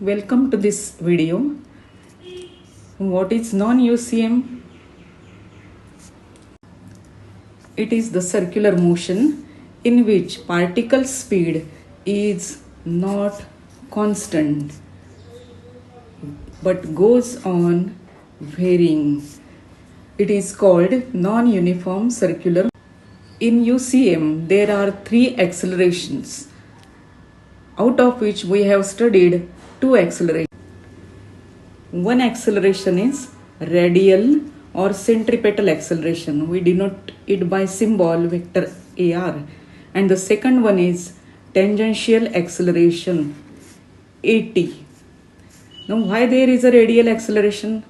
Welcome to this video. What is non-UCM? It is the circular motion in which particle speed is not constant but goes on varying. It is called non-uniform circular. In UCM, there are 3 accelerations, out of which we have studied 2 accelerations. One acceleration is radial or centripetal acceleration. We denote it by symbol vector AR. And the second one is tangential acceleration AT. Now why there is a radial acceleration?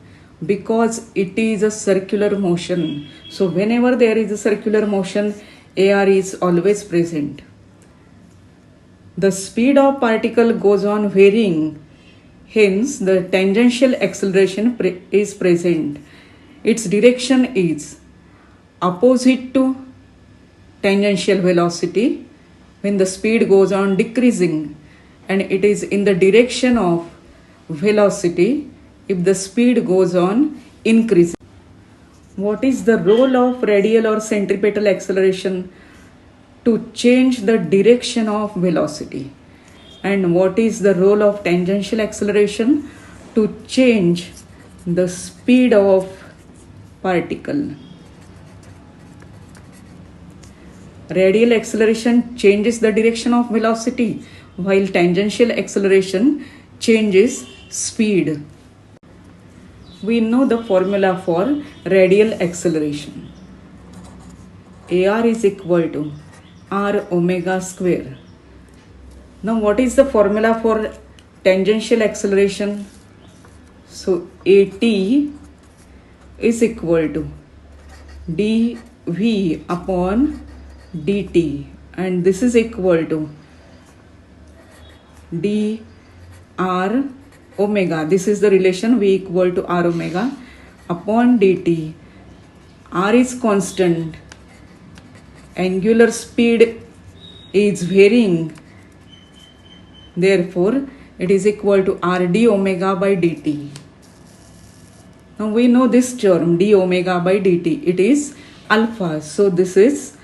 Because it is a circular motion. So whenever there is a circular motion, AR is always present. The speed of particle goes on varying. Hence, the tangential acceleration is present. Its direction is opposite to tangential velocity when the speed goes on decreasing, and it is in the direction of velocity if the speed goes on increasing. What is the role of radial or centripetal acceleration? To change the direction of velocity. And what is the role of tangential acceleration? To change the speed of particle. Radial acceleration changes the direction of velocity, while tangential acceleration changes speed. We know the formula for radial acceleration. AR is equal to R omega square. Now what is the formula for tangential acceleration? So AT is equal to dV upon dt, and this is equal to dr omega. This is the relation V equal to R omega upon dt. R is constant. Angular speed is varying. Therefore, it is equal to Rd omega by dt. Now we know this term d omega by dt. It is alpha. So this is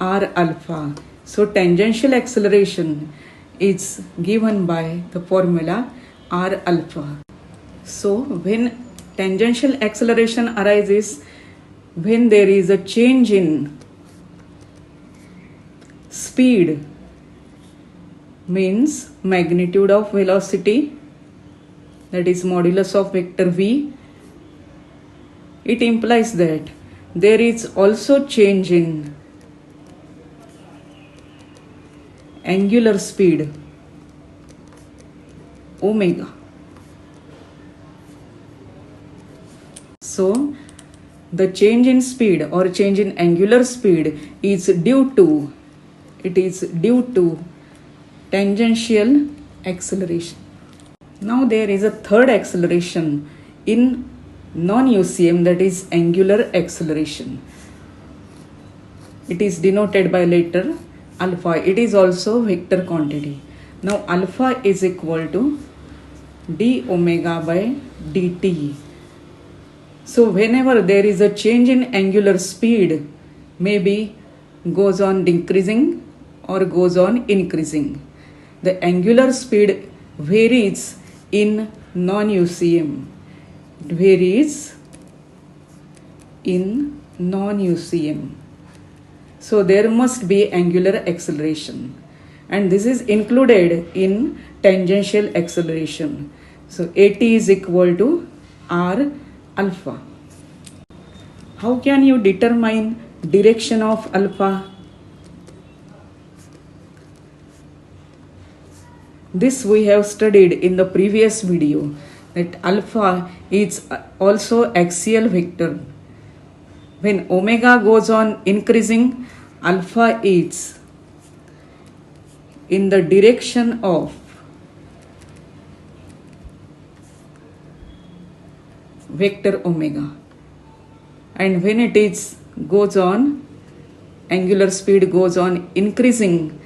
R alpha. So tangential acceleration is given by the formula R alpha. So when tangential acceleration arises, when there is a change in speed, means magnitude of velocity, that is modulus of vector V, it implies that there is also change in angular speed omega. So the change in speed or change in angular speed is due to tangential acceleration. Now there is a third acceleration in non-UCM, that is angular acceleration. It is denoted by letter alpha. It is also vector quantity. Now alpha is equal to d omega by dt. So whenever there is a change in angular speed, maybe goes on decreasing or goes on increasing. The angular speed varies in non-UCM. It varies in non-UCM. So there must be angular acceleration, and this is included in tangential acceleration. So AT is equal to R alpha. How can you determine direction of alpha? This we have studied in the previous video, that alpha is also axial vector. When omega goes on increasing, alpha is in the direction of vector omega, and when it is goes on, angular speed goes on increasing,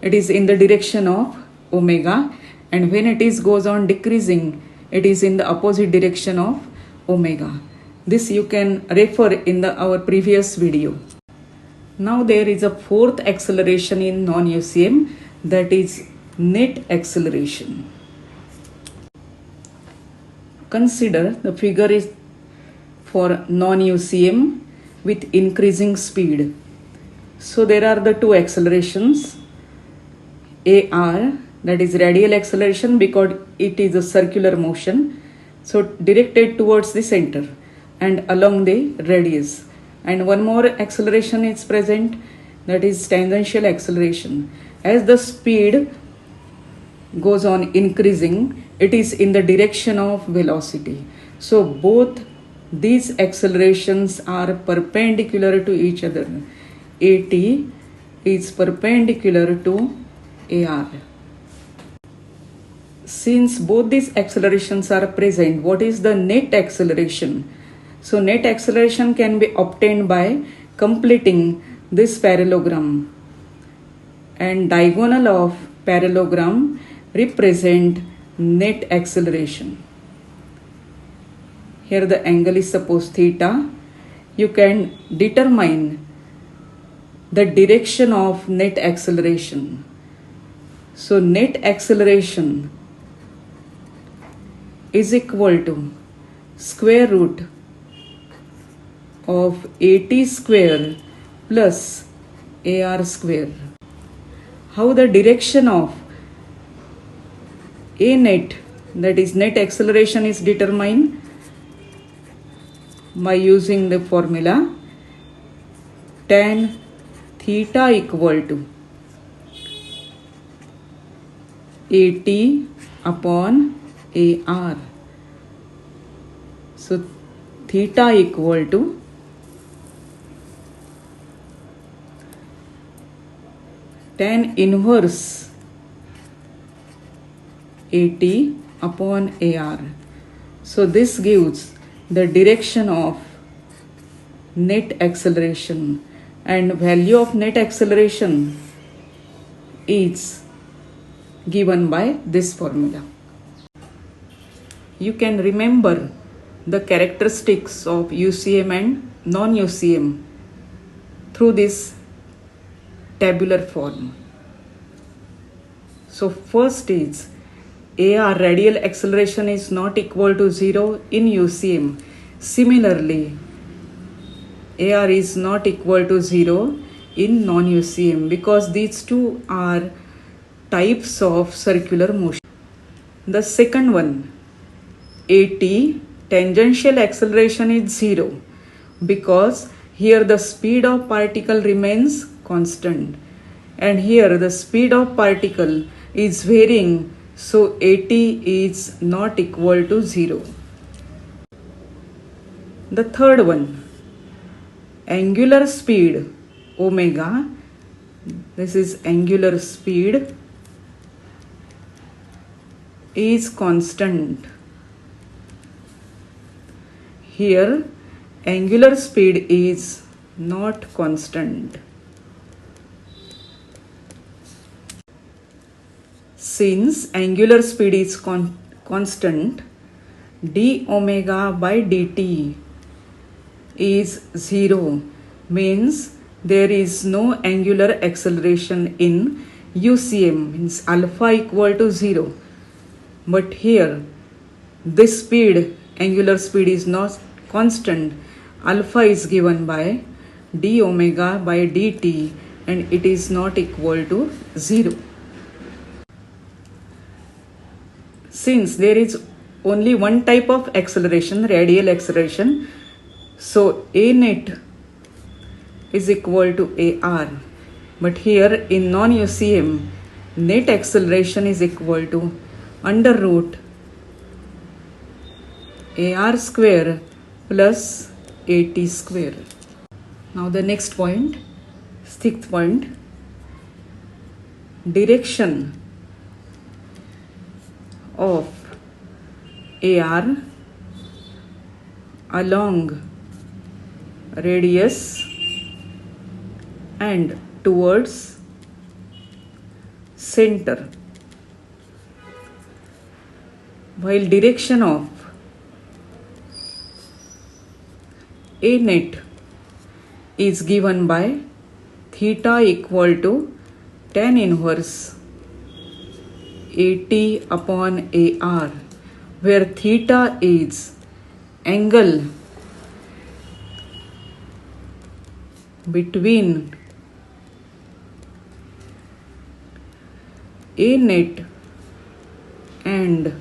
it is in the direction of omega, and when it is goes on decreasing, it is in the opposite direction of omega. This you can refer in our previous video. Now there is a fourth acceleration in non-UCM, that is net acceleration. Consider the figure is for non-UCM with increasing speed. So there are the two accelerations, AR, that is radial acceleration because it is a circular motion, so directed towards the center and along the radius. And one more acceleration is present, that is tangential acceleration. As the speed goes on increasing, it is in the direction of velocity. So both these accelerations are perpendicular to each other. AT is perpendicular to AR. Since both these accelerations are present, what is the net acceleration? So net acceleration can be obtained by completing this parallelogram, and diagonal of parallelogram represent net acceleration. Here the angle is suppose theta. You can determine the direction of net acceleration. So net acceleration is equal to square root of AT square plus AR square. How the direction of A net, that is net acceleration, is determined? By using the formula tan theta equal to AT upon AR. So theta equal to tan inverse AT upon AR. So this gives the direction of net acceleration, and value of net acceleration is given by this formula. You can remember the characteristics of UCM and non-UCM through this tabular form. So first is AR, radial acceleration, is not equal to 0 in UCM. Similarly, AR is not equal to 0 in non-UCM because these two are types of circular motion. The second one, AT, tangential acceleration, is 0 because here the speed of particle remains constant and here the speed of particle is varying, so AT is not equal to 0. The third one, angular speed omega, this is angular speed, is constant. Here angular speed is not constant. Since angular speed is constant, d omega by dt is 0, means there is no angular acceleration in UCM, means alpha equal to 0. But here this speed, angular speed, is not constant. Alpha is given by d omega by dt and it is not equal to 0. Since there is only one type of acceleration, radial acceleration, so A net is equal to AR. But here in non-UCM, net acceleration is equal to under root AR square plus AT square. Now the next point, sixth point, direction of AR along radius and towards center. while direction of A net is given by theta equal to tan inverse AT upon AR, where theta is angle between A net and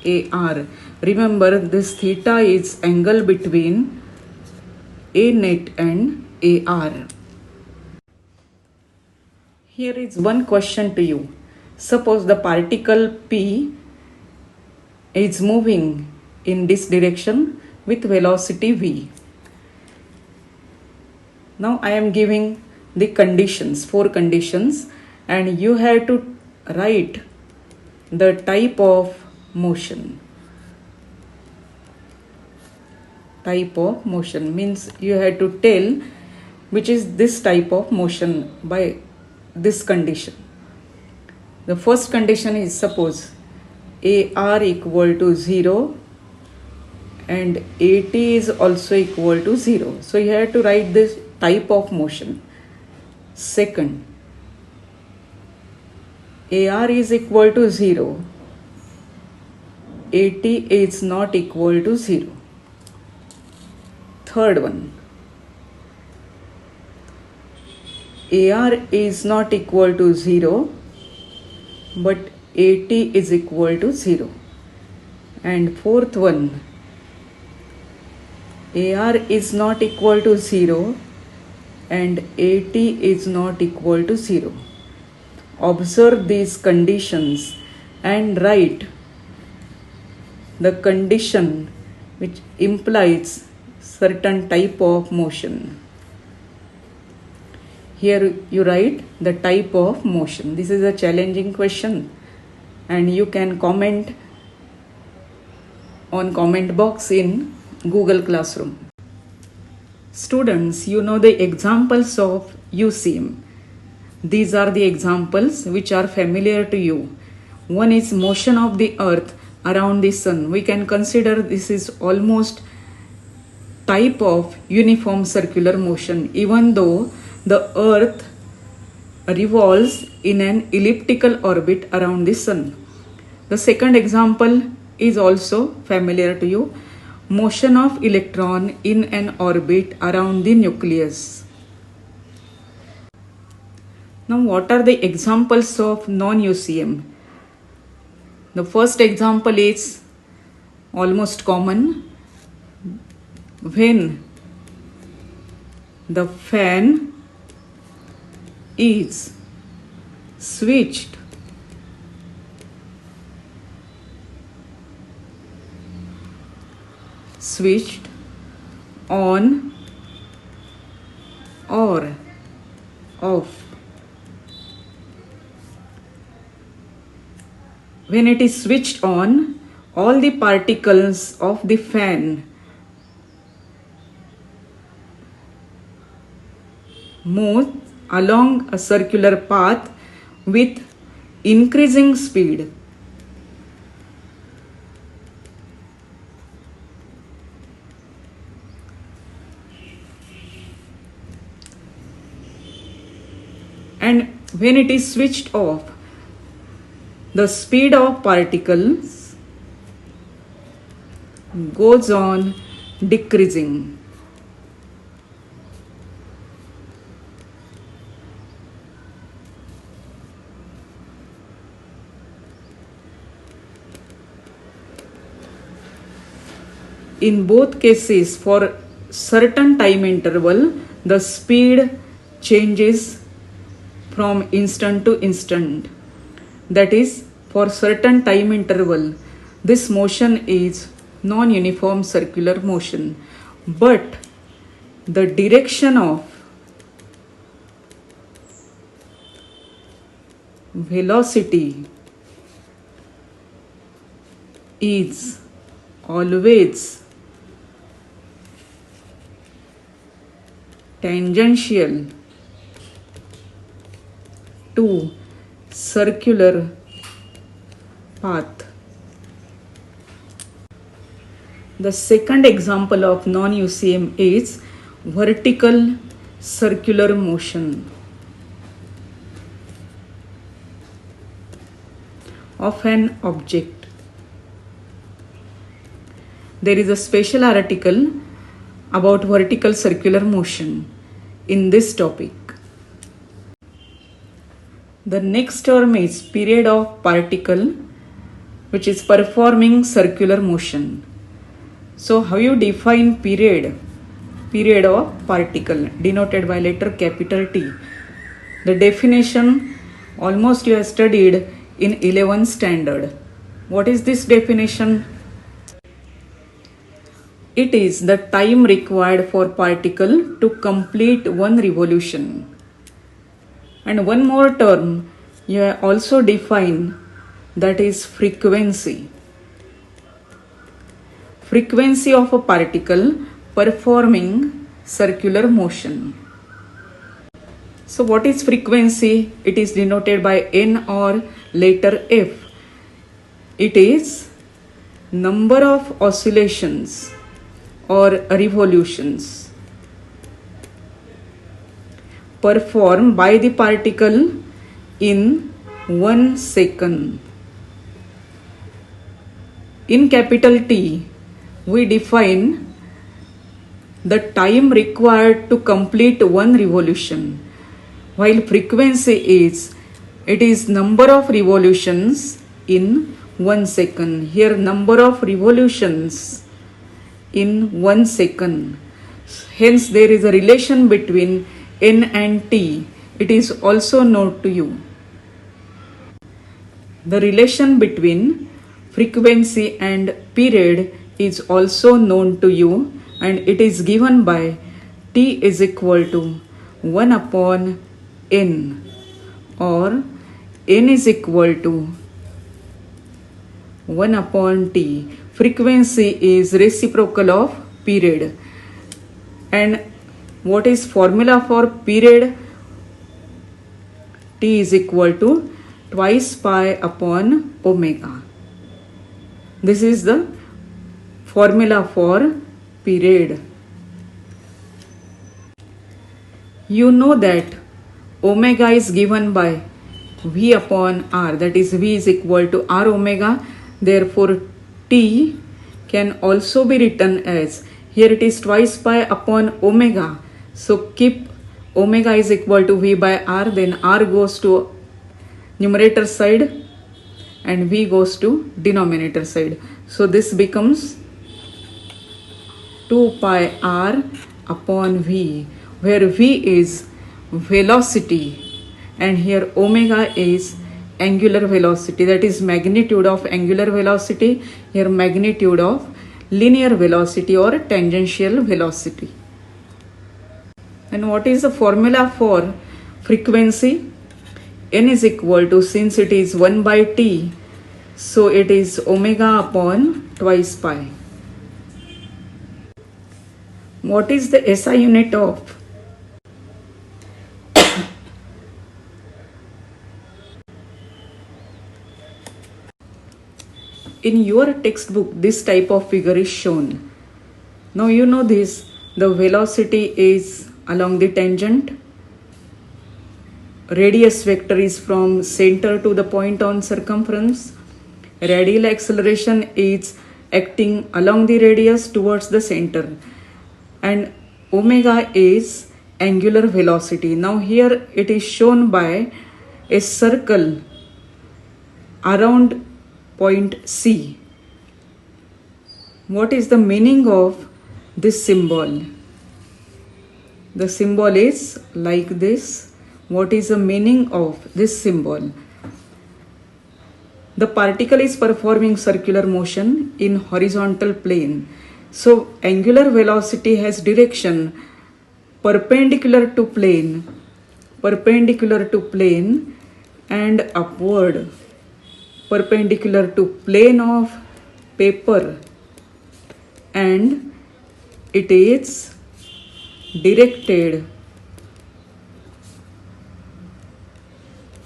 AR. Remember, this theta is angle between A net and AR. Here is one question to you. Suppose the particle P is moving in this direction with velocity V. Now I am giving the conditions, 4 conditions, and you have to write the type of motion. Type of motion means you have to tell which is this type of motion by this condition. The first condition is, suppose AR equal to 0 and AT is also equal to 0. So you have to write this type of motion. Second, AR is equal to 0, AT is not equal to 0. Third one, AR is not equal to 0, but AT is equal to 0. And fourth one, AR is not equal to 0 and AT is not equal to 0. Observe these conditions and write the condition which implies certain type of motion. Here you write the type of motion. This is a challenging question and you can comment on comment box in Google Classroom. Students, you know the examples of UCM. These are the examples which are familiar to you. One is motion of the earth around the sun. We can consider this is almost type of uniform circular motion, even though the earth revolves in an elliptical orbit around the sun. The second example is also familiar to you. Motion of electron in an orbit around the nucleus. Now, what are the examples of non-UCM? The first example is almost common. When the fan is switched on or off. When it is switched on, all the particles of the fan move along a circular path with increasing speed. And when it is switched off, the speed of particles goes on decreasing. In both cases, for certain time interval, the speed changes from instant to instant. That is, for certain time interval, this motion is non-uniform circular motion, but the direction of velocity is always tangential to circular path. The second example of non-UCM is vertical circular motion of an object. There is a special article about vertical circular motion in this topic. The next term is period of particle, which is performing circular motion. So how you define period? Period of particle denoted by letter capital T. The definition almost you have studied in 11th standard. What is this definition? It is the time required for particle to complete one revolution. And one more term you have also define, that is frequency. Frequency of a particle performing circular motion. So what is frequency? It is denoted by N or letter F. It is number of oscillations or revolutions performed by the particle in 1 second. In capital T, we define the time required to complete one revolution, while frequency is, it is number of revolutions in 1 second. Here number of revolutions in 1 second. Hence there is a relation between N and T. It is also known to you. The relation between frequency and period is also known to you, and it is given by T is equal to 1 upon N, or N is equal to 1 upon T. Frequency is reciprocal of period. And what is formula for period? T is equal to twice pi upon omega. This is the formula for period. You know that omega is given by V upon R, that is V is equal to R omega. Therefore T can also be written as, here it is twice pi upon omega. So keep omega is equal to V by R, then R goes to numerator side and V goes to denominator side. So this becomes 2 pi R upon V, where V is velocity and here omega is angular velocity, that is magnitude of angular velocity, here magnitude of linear velocity or tangential velocity. And what is the formula for frequency? N is equal to, since it is 1 by T, so it is omega upon twice pi. What is the SI unit of? In your textbook, this type of figure is shown. Now you know this, the velocity is along the tangent. Radius vector is from center to the point on circumference. Radial acceleration is acting along the radius towards the center. And omega is angular velocity. Now here it is shown by a circle around point C. What is the meaning of this symbol? The symbol is like this. What is the meaning of this symbol? The particle is performing circular motion in horizontal plane. So angular velocity has direction perpendicular to plane and upward, perpendicular to plane of paper, and it is directed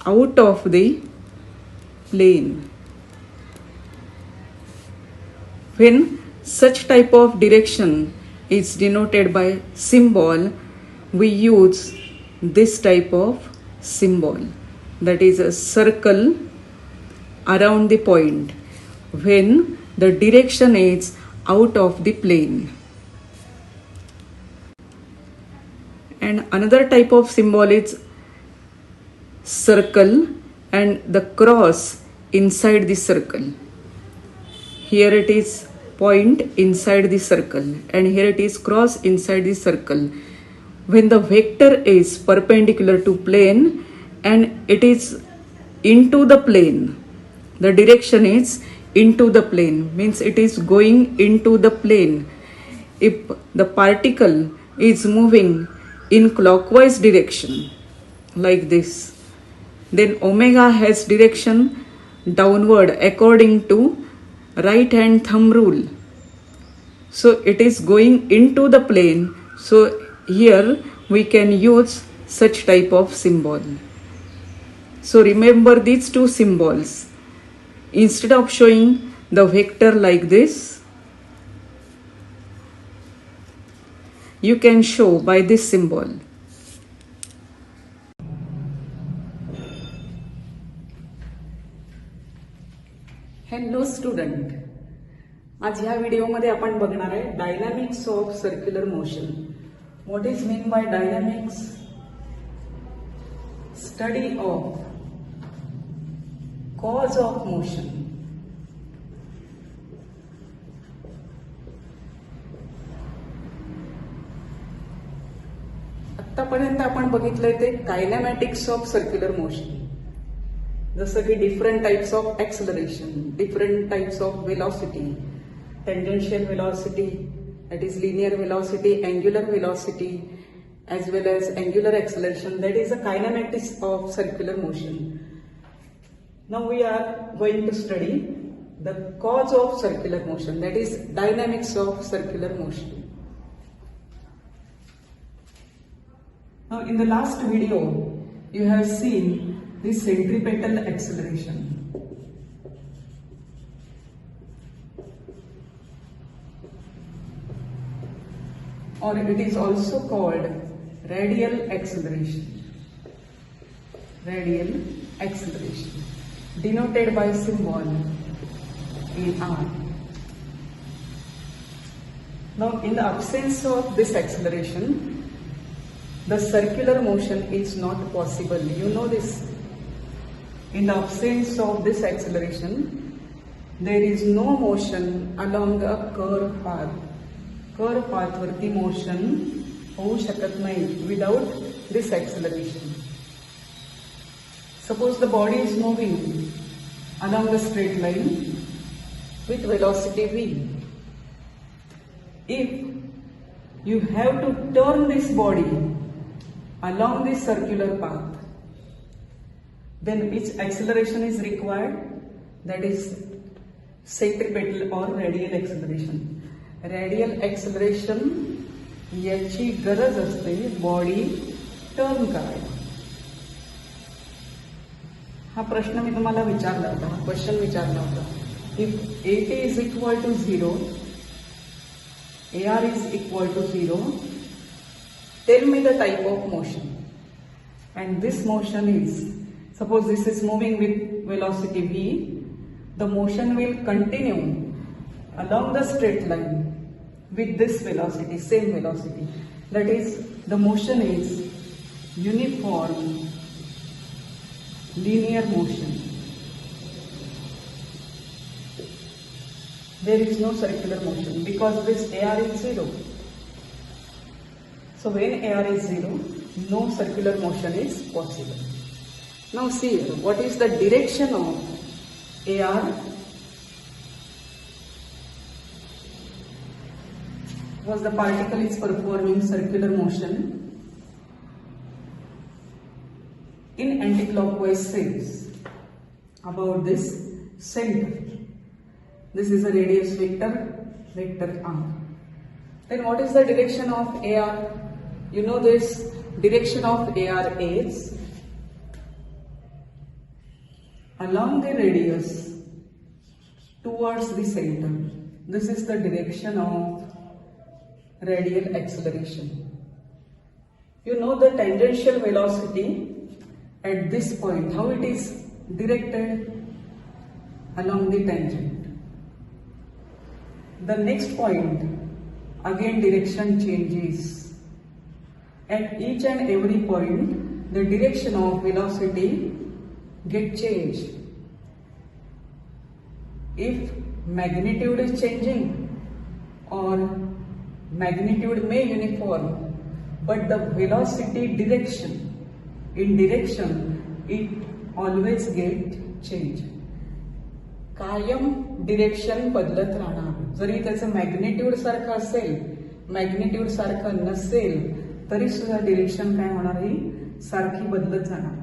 out of the plane. When such type of direction is denoted by symbol. We use this type of symbol, that is a circle around the point when the direction is out of the plane. And another type of symbol is circle and the cross inside the circle. Here it is point inside the circle and here it is cross inside the circle. When the vector is perpendicular to plane and it is into the plane, the direction is into the plane, means it is going into the plane. If the particle is moving in clockwise direction like this, then omega has direction downward according to right hand thumb rule. So it is going into the plane. So here we can use such type of symbol. So remember these two symbols. Instead of showing the vector like this, you can show by this symbol. Hello student, आज ह्या व्हिडिओमध्ये आपण बघणार आहे dynamics of circular motion. What is mean by dynamics? Study of cause of motion. आतापर्यंत आपण बघितलंय ते कायनेमॅटिक्स ऑफ सर्क्युलर मोशन. जसं की different types of acceleration, different types of velocity, tangential velocity, that is linear velocity, angular velocity, as well as angular acceleration. That is the kinematics of circular motion. Now we are going to study the cause of circular motion, that is dynamics of circular motion. Now in the last video you have seen the centripetal acceleration. Or it is also called radial acceleration. Radial acceleration, denoted by symbol AR. Now in the absence of this acceleration, the circular motion is not possible. You know this. In the absence of this acceleration, there is no motion along a curved path. Curved path वरती motion होऊ शकत नाही without this acceleration. Suppose the body is moving along a straight line with velocity v. If you have to turn this body along this circular path, then which acceleration is required? That is centripetal or radial acceleration. Radial acceleration याची गरज असते body turn करायला. हा प्रश्न मी तुम्हाला विचारला होता, हा क्वेश्चन विचारला होता. If AT is equal to 0, AR is equal to 0, tell me the type of motion. And this motion is, suppose this is moving with velocity v, the motion will continue along the straight line with this velocity, same velocity. That is, the motion is uniform linear motion. There is no circular motion because this AR is 0. So when AR is 0, no circular motion is possible. Now see here, what is the direction of AR? Was the particle is performing circular motion in anticlockwise sense about this center. This is a radius vector, vector r. Then what is the direction of AR? You know this direction of AR is along the radius towards the center. This is the direction of radial acceleration. You know the tangential velocity at this point, how it is directed along the tangent. The next point, again direction changes. At each and every point, the direction of velocity get changed. If magnitude is changing or magnitude may uniform, but the velocity in direction it always get changed. कायम direction बदलत राहणार. जरी त्याचं magnitude सारखं असेल, magnitude सारखं नसेल तरी सुद्धा डिरेक्शन काय होणार ही सारखी बदलत जाणार.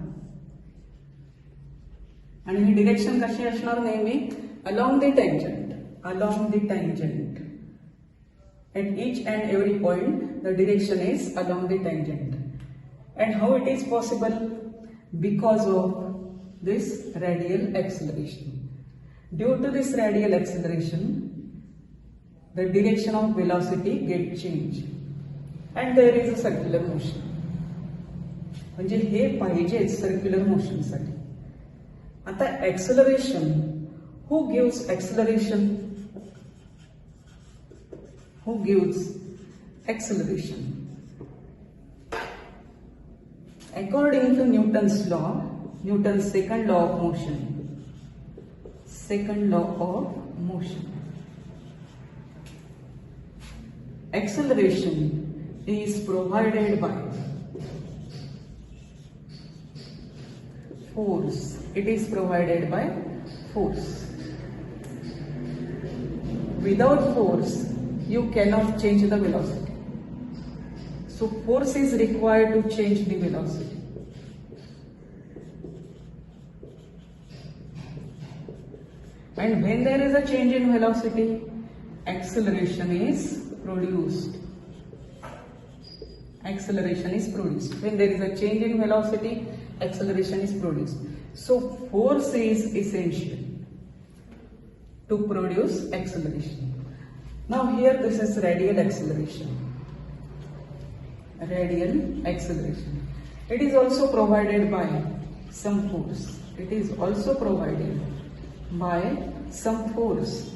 आणि ही डिरेक्शन कशी असणार नेहमी along the tangent. At each and every point, the direction is along the tangent. And how it is possible? Because of this radial acceleration. Due to this radial acceleration, the direction of velocity gets changed. And there is a circular motion. म्हणजे हे पाहिजे circular motion साठी. आता acceleration, who gives acceleration? Who gives acceleration? According to Newton's law, Newton's second law of motion. Second law of motion. Acceleration is provided by force. It is provided by force. Without force, you cannot change the velocity. So force is required to change the velocity. And when there is a change in velocity, acceleration is produced. Acceleration is produced. When there is a change in velocity, acceleration is produced. So force is essential to produce acceleration. Now here this is radial acceleration. Radial acceleration. It is also provided by some force. It is also provided by some force.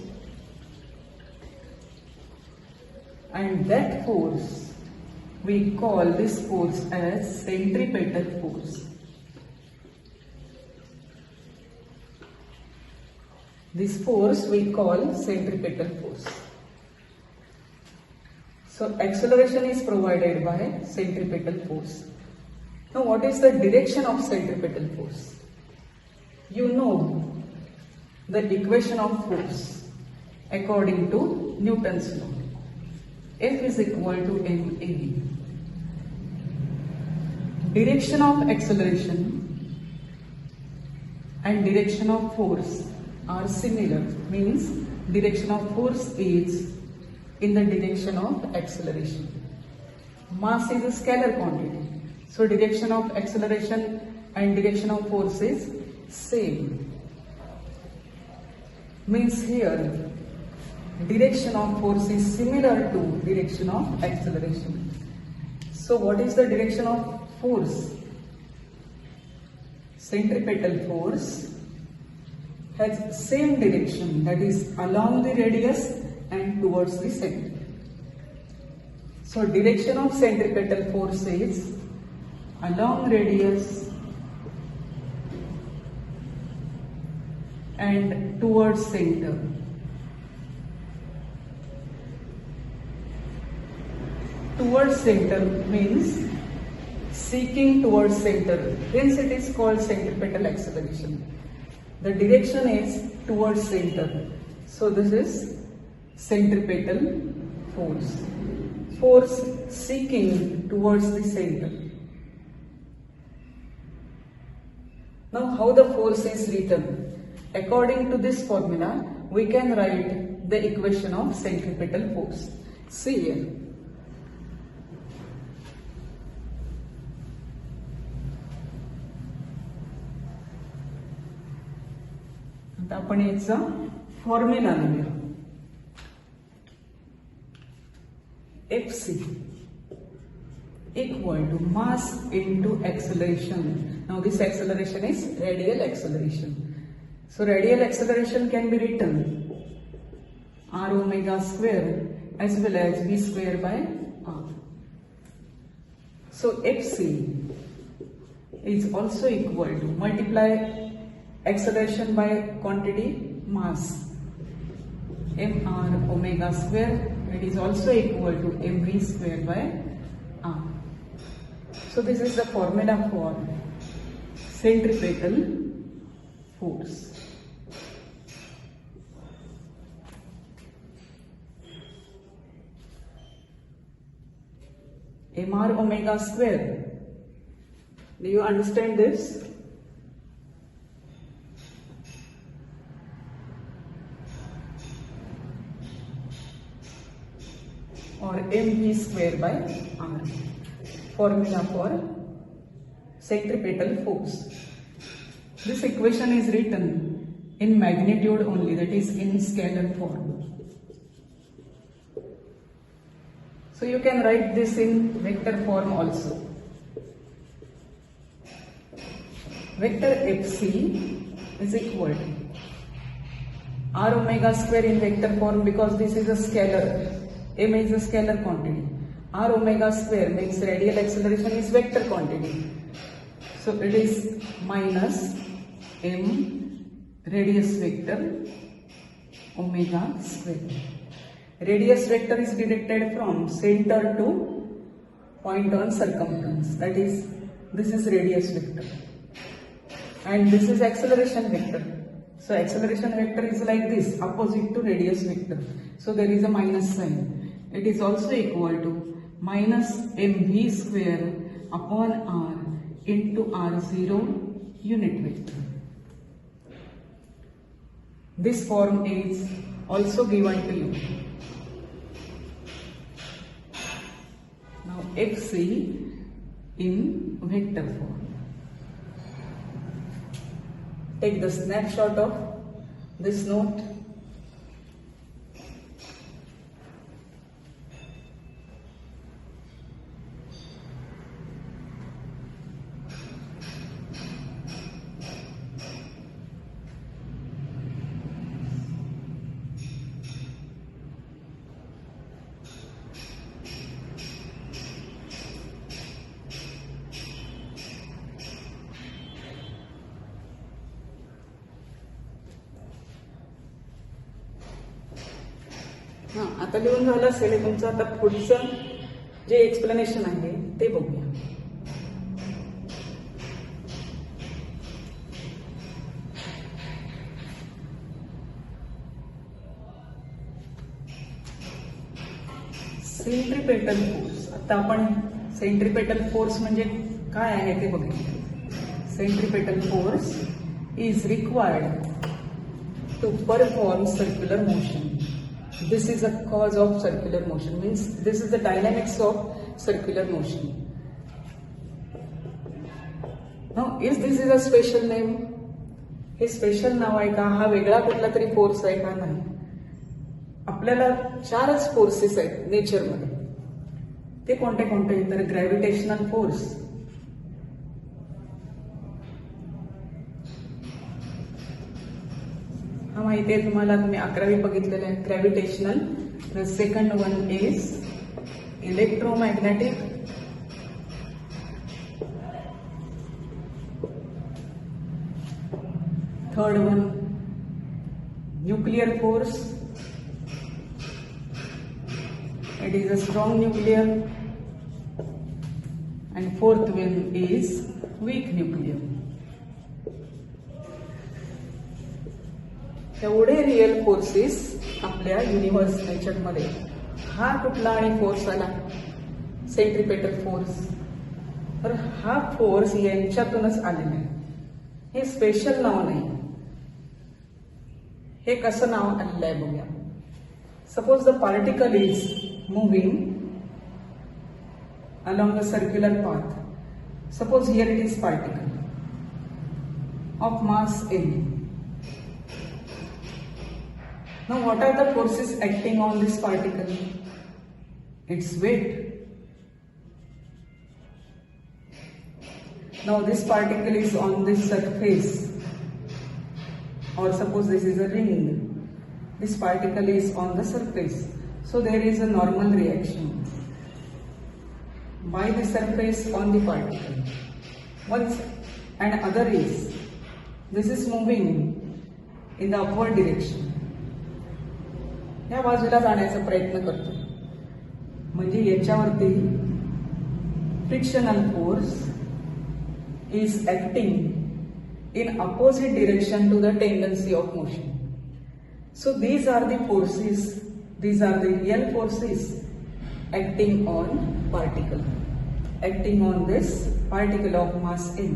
And that force, we call this force as centripetal force. This force we call centripetal force. So acceleration is provided by centripetal force. Now what is the direction of centripetal force? You know the equation of force according to Newton's law. F is equal to ma. Direction of acceleration and direction of force are similar, means direction of force is in the direction of acceleration. Mass is a scalar quantity, so direction of acceleration and direction of force is same. Means here direction of force is similar to direction of acceleration. So what is the direction of force? Centripetal force has same direction, that is along the radius and towards the center. So direction of centripetal force is along radius and towards center. Towards center means seeking towards center. Hence it is called centripetal acceleration. The direction is towards center. So this is centripetal force. Force seeking towards the center. Now how the force is written? According to this formula, we can write the equation of centripetal force. See here. आता आपण याचा formula लिहूया. Fc equal to mass into acceleration. Now this acceleration is radial acceleration. So radial acceleration can be written r omega square as well as v square by r. So Fc is also equal to multiply acceleration by quantity mass mr omega square. It is also equal to mv square by r. So this is the formula for centripetal force. Mr omega square. Do you understand this? Or mv square by r. Formula for centripetal force. This equation is written in magnitude only, that is in scalar form. So you can write this in vector form also. Vector Fc is equal to r omega square in vector form because this is a scalar. M is a scalar quantity. R omega square means radial acceleration is vector quantity. So it is minus m radius vector omega square. Radius vector is directed from center to point on circumference. That is, this is radius vector. And this is acceleration vector. So acceleration vector is like this, opposite to radius vector. So there is a minus sign. It is also equal to minus mv square upon r into r0 unit vector. This form is also given to you. Now Fc in vector form. Take the snapshot of this note. आता लिहून झालं असेल तुमचं. आता पुढचं जे explanation आहे ते बघूया. Centripetal force. आता आपण सेंट्रिपेटल फोर्स म्हणजे काय आहे ते बघूया. Centripetal force is required to perform circular motion. This is a cause of circular motion, means this is the dynamics of circular motion. Now, is this is a special name? हे special नाव आहे का? हा वेगळा कुठला तरी force आहे का? नाही. आपल्याला 4च फोर्सेस आहेत नेचरमध्ये. ते कोणते कोणते? तर ग्रॅव्हिटेशनल फोर्स, हा माहिती आहे तुम्हाला, तुम्ही 11वी बघितलेलं आहे. Gravitational. The second one is electromagnetic. Third one nuclear force. It is a strong nuclear. and fourth one is weak nuclear. एवढे रिअल फोर्सेस आपल्या युनिव्हर्स नेचरमध्ये. हा कुठला आणि फोर्स आला? Centripetal force. तर हा फोर्स यांच्यातूनच आलेला आहे. हे स्पेशल नाव नाही. हे कसं नाव आलेलं आहे बघूया. Suppose the particle is moving along a circular path. Suppose here it is particle of mass m. Now what are the forces acting on this particle? It's weight. Now this particle is on this surface, or suppose this is a ring. This particle is on the surface. So there is a normal reaction by the surface on the particle. And other is, this is moving in the upward direction. या बाजूला जाण्याचा प्रयत्न करतो. म्हणजे याच्यावरती frictional force is acting in opposite direction to the tendency of motion. So these are the forces, these are the real forces acting on particle, acting on this particle of mass m.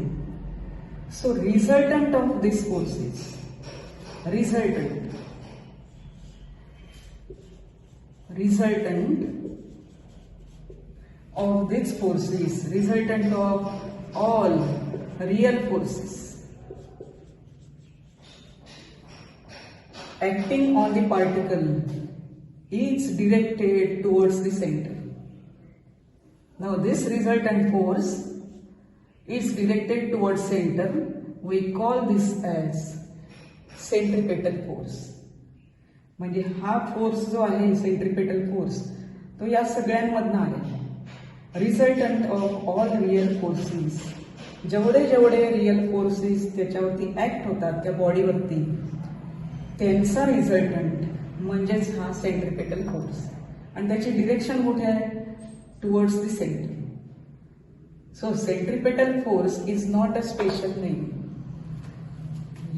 So resultant of these forces, resultant of these forces, resultant of all real forces acting on the particle is directed towards the center. Now this resultant force is directed towards center. We call this as centripetal force. म्हणजे हा force जो आहे centripetal force तो या सगळ्यांमधनं आहे. Resultant of all real forces, जेवढे जेवढे real forces त्याच्यावरती ऍक्ट होतात त्या बॉडीवरती, त्यांचा रिझल्टंट म्हणजेच हा सेंट्रिपेटल फोर्स. आणि त्याची डिरेक्शन कुठे आहे? Towards the centre. So centripetal force is not a special name.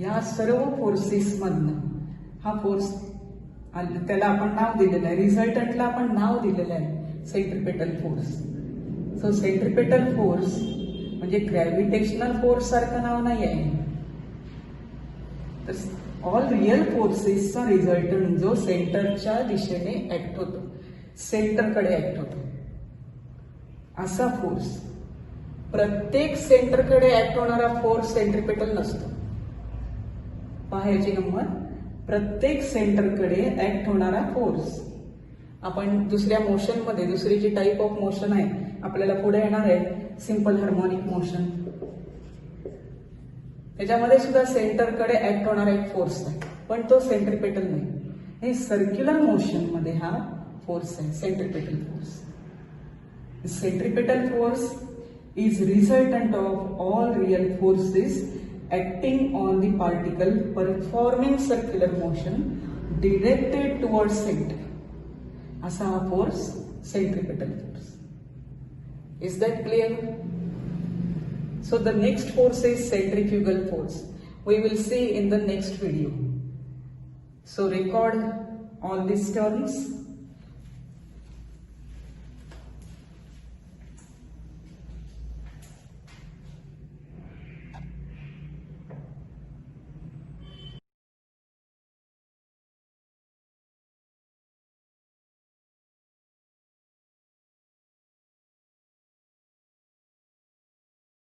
या सर्व फोर्सेस मधनं हा फोर्स, त्याला आपण नाव दिलेलं आहे, रिझल्टंटला आपण नाव दिलेलं आहे सेंट्रिपेटल फोर्स. सो सेंट्रिपेटल फोर्स म्हणजे ग्रॅव्हिटेशनल फोर्स सारखं नाव नाही आहे. तर ऑल रिअल फोर्सेसचा रिझल्टंट जो सेंटरच्या दिशेने ऍक्ट होतो, सेंटरकडे ऍक्ट होतो, असा फोर्स. प्रत्येक सेंटरकडे ऍक्ट होणारा फोर्स सेंट्रिपेटल नसतो. पाहायची गंमत, प्रत्येक सेंटरकडे ऍक्ट होणारा फोर्स. आपण दुसऱ्या मोशनमध्ये, दुसरी जी टाईप ऑफ मोशन आहे आपल्याला पुढे येणार आहे, सिंपल हार्मोनिक मोशन, त्याच्यामध्ये सुद्धा सेंटरकडे ऍक्ट होणारा एक फोर्स आहे, पण तो सेंट्रिपेटल नाही. हे सर्क्युलर मोशन मध्ये हा फोर्स आहे, centripetal force. Centripetal force is resultant of all real forces acting on the particle performing circular motion directed towards center. असा हा force centripetal force. Is that clear? So the next force is centrifugal force. We will see in the next video. So record all these terms.